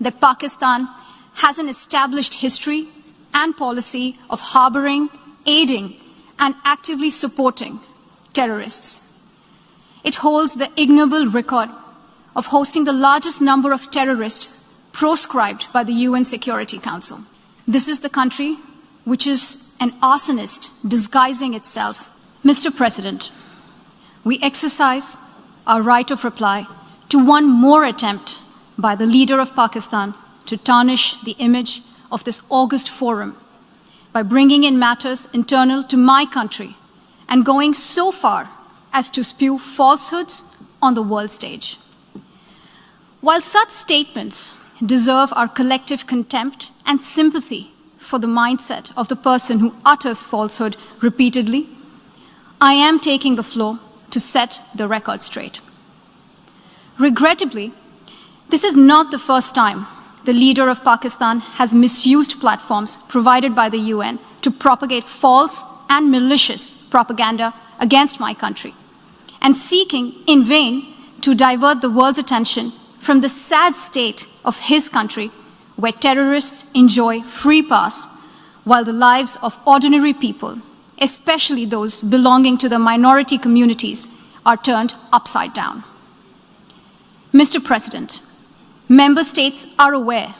that Pakistan has an established history and policy of harboring, aiding, and actively supporting terrorists. It holds the ignoble record of hosting the largest number of terrorists proscribed by the UN Security Council. This is the country which is an arsonist disguising itself. Mr. President, we exercise our right of reply to one more attempt by the leader of Pakistan to tarnish the image of this august forum by bringing in matters internal to my country and going so far as to spew falsehoods on the world stage. While such statements deserve our collective contempt and sympathy for the mindset of the person who utters falsehood repeatedly, I am taking the floor to set the record straight. Regrettably, this is not the first time the leader of Pakistan has misused platforms provided by the UN to propagate false and malicious propaganda against my country, and seeking in vain to divert the world's attention from the sad state of his country, where terrorists enjoy free pass while the lives of ordinary people, especially those belonging to the minority communities, are turned upside down. Mr. President, member states are aware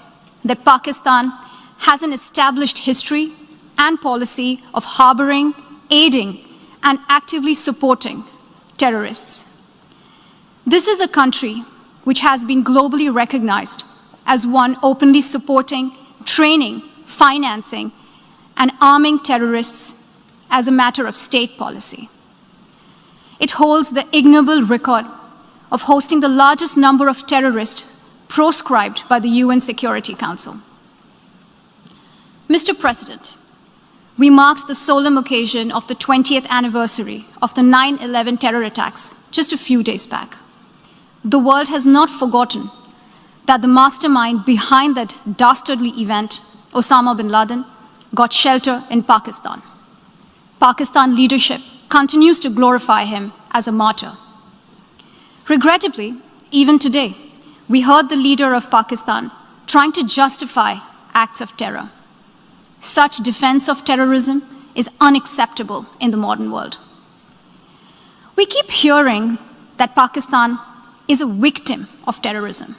that Pakistan has an established history and policy of harboring, aiding, and actively supporting terrorists. This is a country which has been globally recognized as one openly supporting, training, financing, and arming terrorists as a matter of state policy. It holds the ignoble record of hosting the largest number of terrorists proscribed by the UN Security Council. Mr. President, we marked the solemn occasion of the 20th anniversary of the 9/11 terror attacks just a few days back. The world has not forgotten that the mastermind behind that dastardly event, Osama bin Laden, got shelter in Pakistan. Pakistan leadership continues to glorify him as a martyr. Regrettably, even today, we heard the leader of Pakistan trying to justify acts of terror. Such defense of terrorism is unacceptable in the modern world. We keep hearing that Pakistan is a victim of terrorism.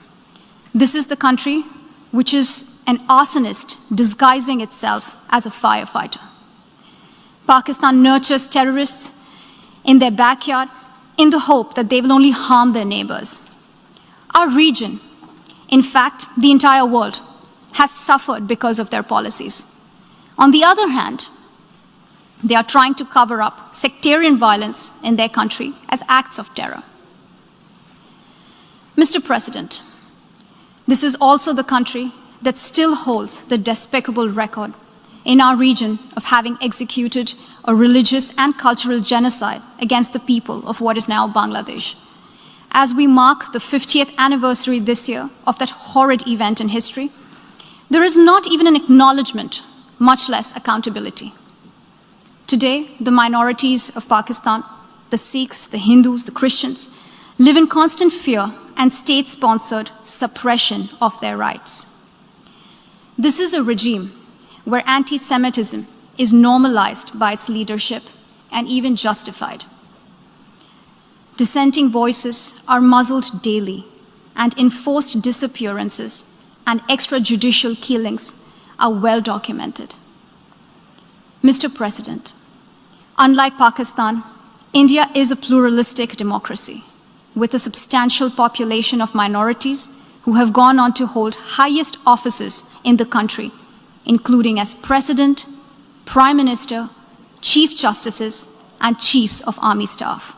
This is the country which is an arsonist disguising itself as a firefighter. Pakistan nurtures terrorists in their backyard in the hope that they will only harm their neighbors. Our region, in fact, the entire world, has suffered because of their policies. On the other hand, they are trying to cover up sectarian violence in their country as acts of terror. Mr. President, this is also the country that still holds the despicable record in our region of having executed a religious and cultural genocide against the people of what is now Bangladesh. As we mark the 50th anniversary this year of that horrid event in history, there is not even an acknowledgement, much less accountability. Today, the minorities of Pakistan, the Sikhs, the Hindus, the Christians, live in constant fear and state-sponsored suppression of their rights. This is a regime where anti-Semitism is normalized by its leadership and even justified. Dissenting voices are muzzled daily, and enforced disappearances and extrajudicial killings are well documented. Mr. President, unlike Pakistan, India is a pluralistic democracy with a substantial population of minorities who have gone on to hold highest offices in the country, including as President, Prime Minister, Chief Justices, and Chiefs of Army Staff.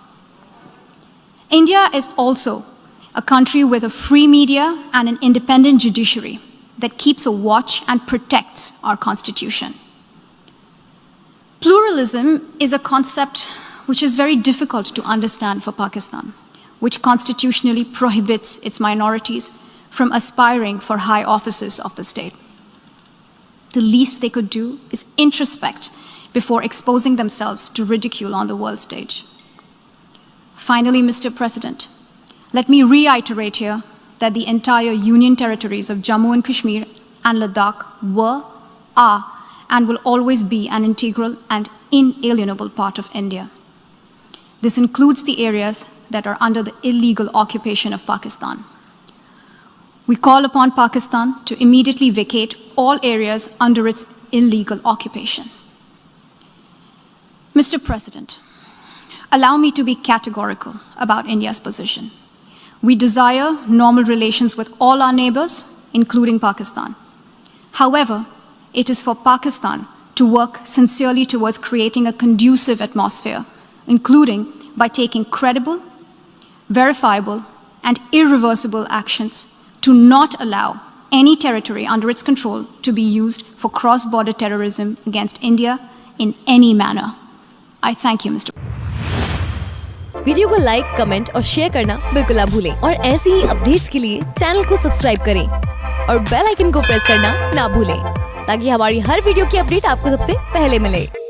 India is also a country with a free media and an independent judiciary that keeps a watch and protects our Constitution. Pluralism is a concept which is very difficult to understand for Pakistan, which constitutionally prohibits its minorities from aspiring for high offices of the state. The least they could do is introspect before exposing themselves to ridicule on the world stage. Finally, Mr. President, let me reiterate here that the entire Union territories of Jammu and Kashmir and Ladakh were, are, and will always be an integral and inalienable part of India. This includes the areas that are under the illegal occupation of Pakistan. We call upon Pakistan to immediately vacate all areas under its illegal occupation. Mr. President, allow me to be categorical about India's position. We desire normal relations with all our neighbors, including Pakistan. However, it is for Pakistan to work sincerely towards creating a conducive atmosphere, including by taking credible, verifiable, and irreversible actions to not allow any territory under its control to be used for cross-border terrorism against India in any manner. I thank you, Mr. Video को like, comment और share करना बिल्कुल ना भूलें और ऐसी ही updates के लिए चैनल को सब्सक्राइब करें और बेल आइकन को प्रेस करना ना भूलें ताकि हमारी हर वीडियो की अपडेट आपको सबसे पहले मिले।